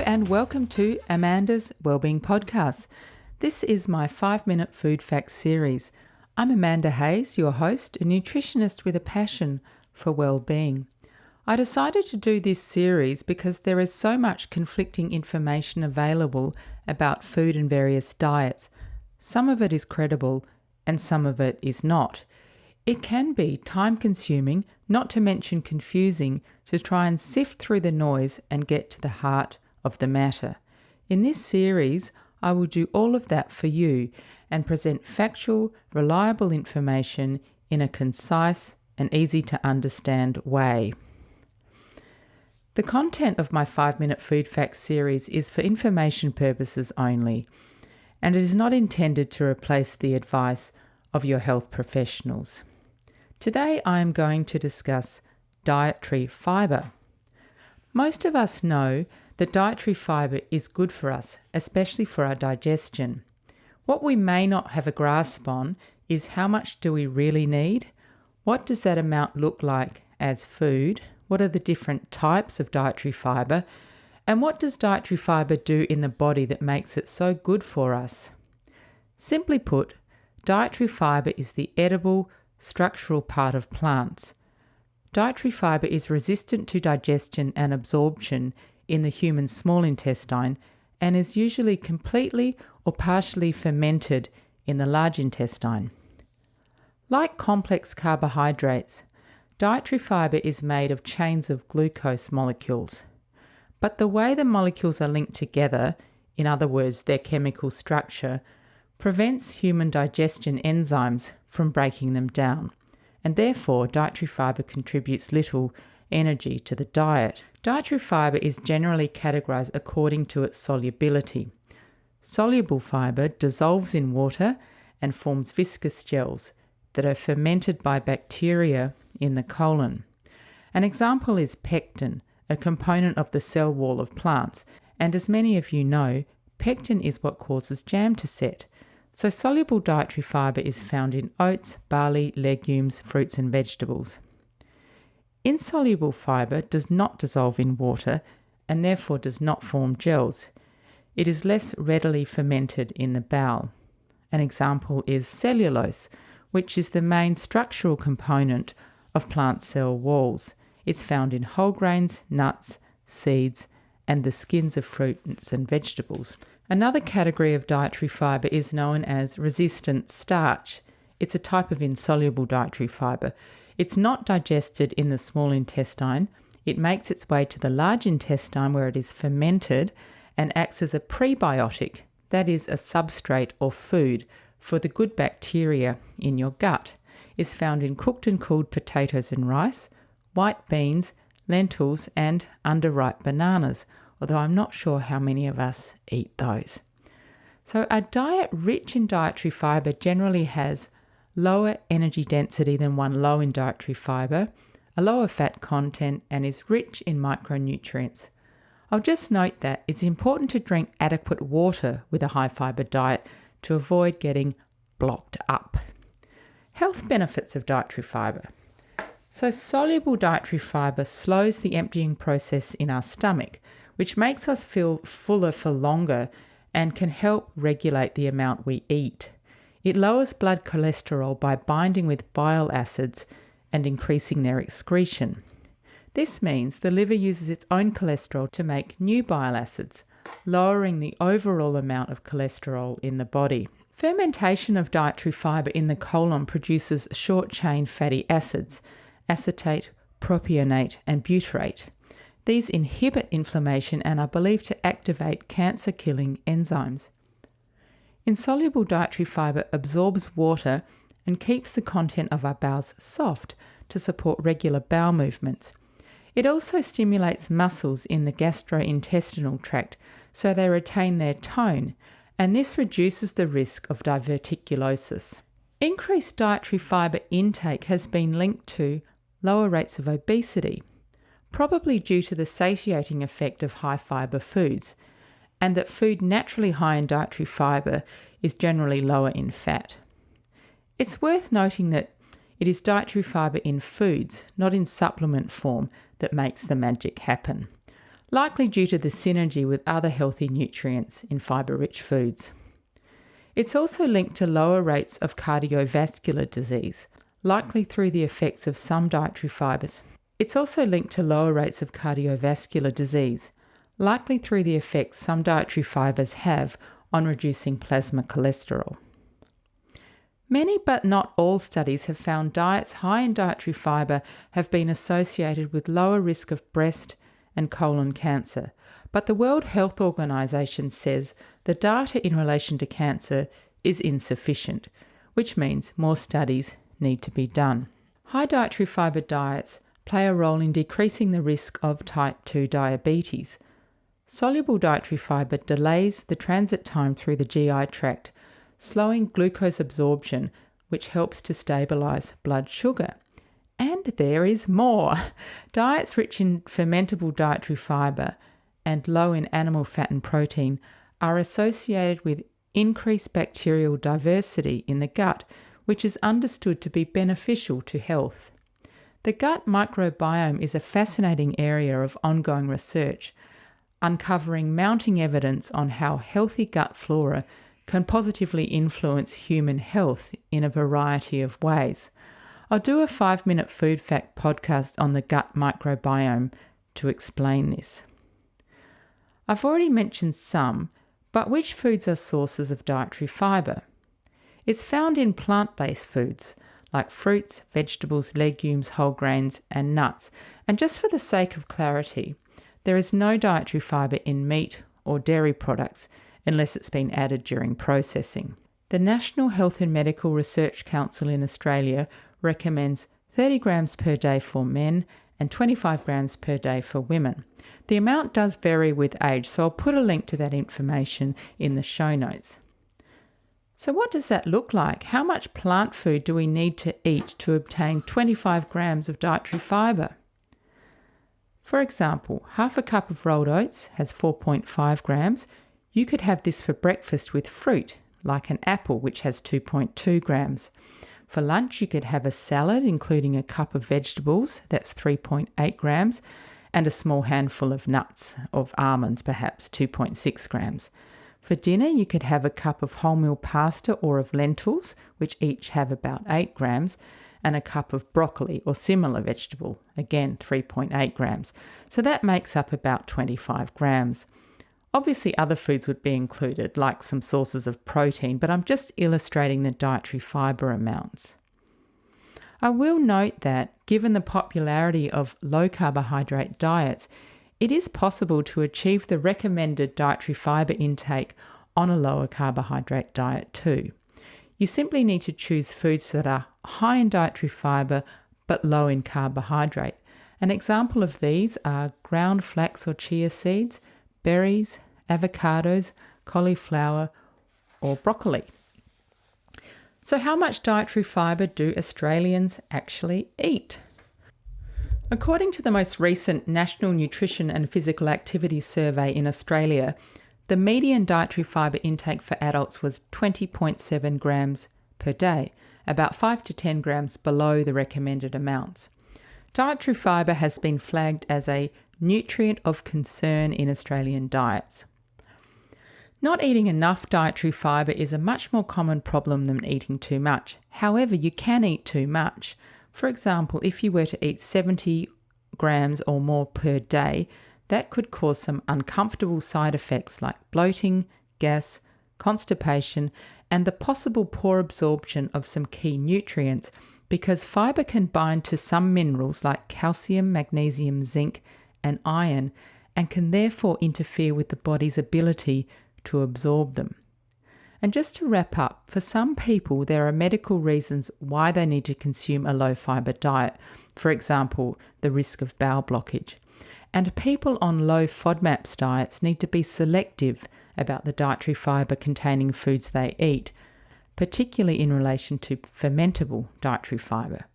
and welcome to Amanda's Wellbeing Podcast. This is my 5-minute food facts series. I'm Amanda Hayes, your host, a nutritionist with a passion for well-being. I decided to do this series because there is so much conflicting information available about food and various diets. Some of it is credible and some of it is not. It can be time-consuming, not to mention confusing, to try and sift through the noise and get to the heart of the matter. In this series, I will do all of that for you and present factual, reliable information in a concise and easy to understand way. The content of my 5-minute food facts series is for information purposes only, and it is not intended to replace the advice of your health professionals. Today I am going to discuss dietary fiber. Most of us know that dietary fiber is good for us, especially for our digestion. What we may not have a grasp on is how much do we really need? What does that amount look like as food? What are the different types of dietary fiber? And what does dietary fiber do in the body that makes it so good for us? Simply put, dietary fiber is the edible, structural part of plants. Dietary fiber is resistant to digestion and absorption in the human small intestine and is usually completely or partially fermented in the large intestine. Like complex carbohydrates, dietary fiber is made of chains of glucose molecules. But the way the molecules are linked together, in other words, their chemical structure, prevents human digestion enzymes from breaking them down, and therefore dietary fiber contributes little energy to the diet. Dietary fiber is generally categorized according to its solubility. Soluble fiber dissolves in water and forms viscous gels that are fermented by bacteria in the colon. An example is pectin, a component of the cell wall of plants, and as many of you know, pectin is what causes jam to set. So soluble dietary fiber is found in oats, barley, legumes, fruits and vegetables. Insoluble fiber does not dissolve in water and therefore does not form gels. It is less readily fermented in the bowel. An example is cellulose, which is the main structural component of plant cell walls. It's found in whole grains, nuts, seeds, and the skins of fruits and vegetables. Another category of dietary fiber is known as resistant starch. It's a type of insoluble dietary fiber. It's not digested in the small intestine. It makes its way to the large intestine where it is fermented and acts as a prebiotic, that is a substrate or food for the good bacteria in your gut. It's found in cooked and cooled potatoes and rice, white beans, lentils and underripe bananas, although I'm not sure how many of us eat those. So a diet rich in dietary fiber generally has lower energy density than one low in dietary fiber, a lower fat content, and is rich in micronutrients. I'll just note that it's important to drink adequate water with a high fiber diet to avoid getting blocked up. Health benefits of dietary fiber. So soluble dietary fiber slows the emptying process in our stomach, which makes us feel fuller for longer and can help regulate the amount we eat. It lowers blood cholesterol by binding with bile acids and increasing their excretion. This means the liver uses its own cholesterol to make new bile acids, lowering the overall amount of cholesterol in the body. Fermentation of dietary fiber in the colon produces short-chain fatty acids, acetate, propionate, and butyrate. These inhibit inflammation and are believed to activate cancer-killing enzymes. Insoluble dietary fiber absorbs water and keeps the content of our bowels soft to support regular bowel movements. It also stimulates muscles in the gastrointestinal tract so they retain their tone, and this reduces the risk of diverticulosis. Increased dietary fiber intake has been linked to lower rates of obesity, probably due to the satiating effect of high fiber foods, and that food naturally high in dietary fiber is generally lower in fat. It's worth noting that it is dietary fiber in foods, not in supplement form, that makes the magic happen. likely due to the synergy with other healthy nutrients in fibre-rich foods. It's also linked to lower rates of cardiovascular disease, likely through the effects of some dietary fibres. It's also linked to lower rates of cardiovascular disease, likely through the effects some dietary fibres have on reducing plasma cholesterol. Many but not all studies have found diets high in dietary fibre have been associated with lower risk of breast and colon cancer, but the World Health Organization says the data in relation to cancer is insufficient, which means more studies need to be done. High dietary fibre diets play a role in decreasing the risk of type 2 diabetes. Soluble dietary fibre delays the transit time through the GI tract, slowing glucose absorption, which helps to stabilise blood sugar. And there is more. Diets rich in fermentable dietary fibre and low in animal fat and protein are associated with increased bacterial diversity in the gut, which is understood to be beneficial to health. The gut microbiome is a fascinating area of ongoing research, uncovering mounting evidence on how healthy gut flora can positively influence human health in a variety of ways. I'll do a 5-minute food fact podcast on the gut microbiome to explain this. I've already mentioned some, but which foods are sources of dietary fibre? It's found in plant-based foods like fruits, vegetables, legumes, whole grains, and nuts. And just for the sake of clarity, there is no dietary fibre in meat or dairy products unless it's been added during processing. The National Health and Medical Research Council in Australia recommends 30 grams per day for men and 25 grams per day for women. The amount does vary with age, so I'll put a link to that information in the show notes. So what does that look like? How much plant food do we need to eat to obtain 25 grams of dietary fibre? For example, half a cup of rolled oats has 4.5 grams. You could have this for breakfast with fruit, like an apple, which has 2.2 grams. For lunch, you could have a salad, including a cup of vegetables, that's 3.8 grams, and a small handful of nuts, of almonds perhaps, 2.6 grams. For dinner, you could have a cup of wholemeal pasta or of lentils, which each have about 8 grams, and a cup of broccoli or similar vegetable, again 3.8 grams. So that makes up about 25 grams. Obviously, other foods would be included, like some sources of protein, but I'm just illustrating the dietary fibre amounts. I will note that, given the popularity of low-carbohydrate diets, it is possible to achieve the recommended dietary fibre intake on a lower carbohydrate diet too. You simply need to choose foods that are high in dietary fibre but low in carbohydrate. An example of these are ground flax or chia seeds, berries, avocados, cauliflower, or broccoli. So how much dietary fibre do Australians actually eat? According to the most recent National Nutrition and Physical Activity Survey in Australia, the median dietary fibre intake for adults was 20.7 grams per day, about 5 to 10 grams below the recommended amounts. Dietary fibre has been flagged as a nutrient of concern in Australian diets. Not eating enough dietary fibre is a much more common problem than eating too much. However, you can eat too much. For example, if you were to eat 70 grams or more per day, that could cause some uncomfortable side effects like bloating, gas, constipation, and the possible poor absorption of some key nutrients, because fibre can bind to some minerals like calcium, magnesium, zinc, and iron, and can therefore interfere with the body's ability to absorb them. And just to wrap up, for some people there are medical reasons why they need to consume a low fibre diet, for example, the risk of bowel blockage. And people on low FODMAPs diets need to be selective about the dietary fibre containing foods they eat, particularly in relation to fermentable dietary fibre.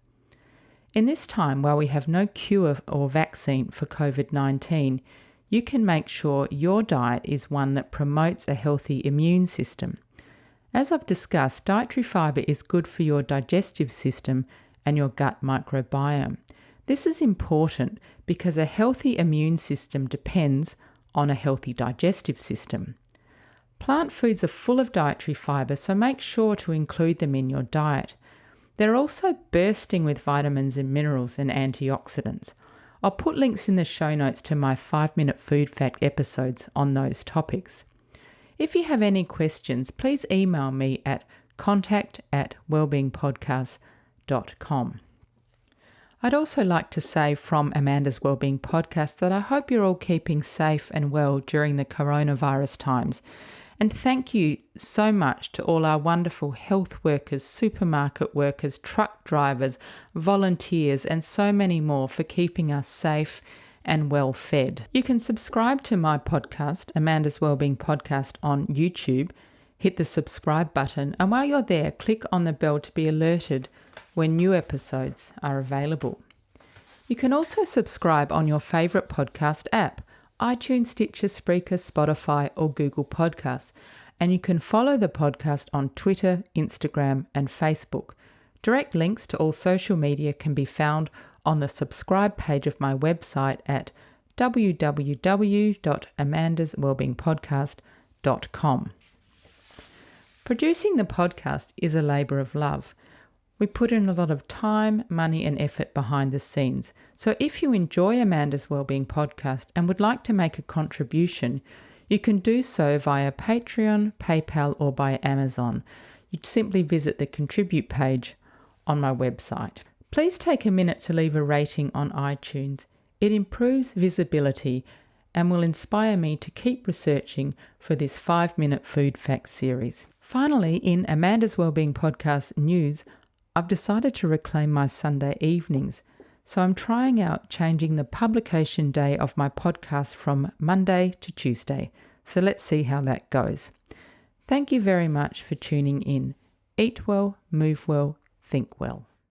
In this time, while we have no cure or vaccine for COVID-19, you can make sure your diet is one that promotes a healthy immune system. As I've discussed, dietary fibre is good for your digestive system and your gut microbiome. This is important because a healthy immune system depends on a healthy digestive system. Plant foods are full of dietary fibre, so make sure to include them in your diet. They're also bursting with vitamins and minerals and antioxidants. I'll put links in the show notes to my 5-minute food fact episodes on those topics. If you have any questions, please email me at contact@wellbeingpodcast.com. I'd also like to say from Amanda's Wellbeing Podcast that I hope you're all keeping safe and well during the coronavirus times. And thank you so much to all our wonderful health workers, supermarket workers, truck drivers, volunteers, and so many more for keeping us safe and well fed. You can subscribe to my podcast, Amanda's Wellbeing Podcast, on YouTube. Hit the subscribe button, and while you're there, click on the bell to be alerted when new episodes are available. You can also subscribe on your favourite podcast app, iTunes, Stitcher, Spreaker, Spotify, or Google Podcasts, and you can follow the podcast on Twitter, Instagram, and Facebook. Direct links to all social media can be found on the subscribe page of my website at www.amandaswellbeingpodcast.com. Producing the podcast is a labour of love. We put in a lot of time, money, and effort behind the scenes. So if you enjoy Amanda's Wellbeing Podcast and would like to make a contribution, you can do so via Patreon, PayPal, or by Amazon. You simply visit the contribute page on my website. Please take a minute to leave a rating on iTunes. It improves visibility and will inspire me to keep researching for this 5-minute food facts series. Finally, in Amanda's Wellbeing Podcast news, I've decided to reclaim my Sunday evenings, so I'm trying out changing the publication day of my podcast from Monday to Tuesday. So let's see how that goes. Thank you very much for tuning in. Eat well, move well, think well.